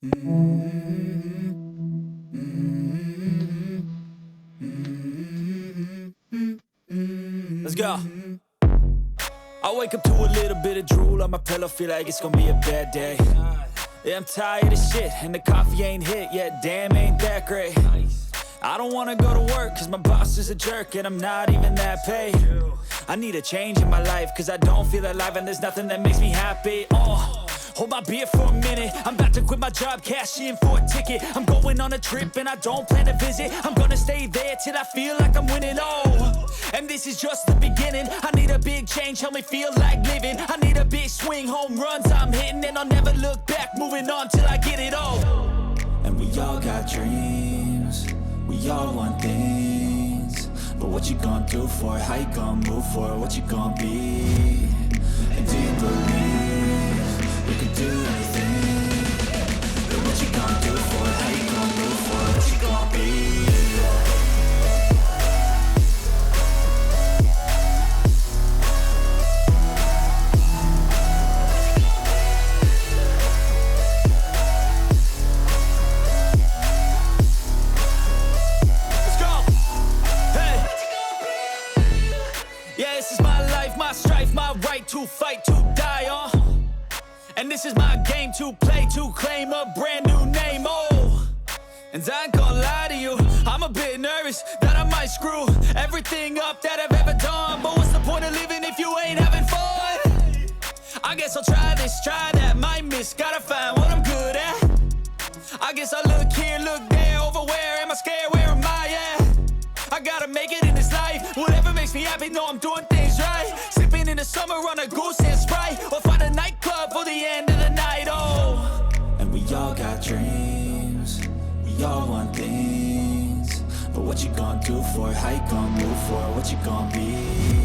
Let's go. I wake up to a little bit of drool on my pillow, feel like it's gonna be a bad day. Yeah, I'm tired of shit, and the coffee ain't hit yet, damn, ain't that great. I don't wanna go to work, cause my boss is a jerk, and I'm not even that paid. I need a change in my life, cause I don't feel alive, and there's nothing that makes me happy. Hold my beer for a minute, I'm about to quit my job, cash in for a ticket. I'm going on a trip and I don't plan to visit. I'm gonna stay there till I feel like I'm winning, and this is just the beginning. I need a big change, help me feel like living. I need a big swing, home runs I'm hitting, and I'll never look back, moving on till I get it all. And we all got dreams, we all want things, but what you gonna do for it? How you gonna move for it? What you gonna be? And do you believe you can do anything? But what you gonna do for it? How you gonna move for it? What you gonna be? To fight, to die on, and this is my game to play, to claim a brand new name, and I ain't gonna lie to you, I'm a bit nervous that I might screw everything up that I've ever done, but what's the point of living if you ain't having fun? I guess I'll try this, try that, might miss, gotta find what I'm good at. I guess I look here, look there, over where am I scared, where am I at? I gotta make it in this life, whatever makes me happy, know I'm doing things right. Sipping in the summer on a goose and Sprite, or find a nightclub for the end of the night, And we all got dreams, we all want things, but what you gonna do for it? How you gonna move for it? What you gonna be?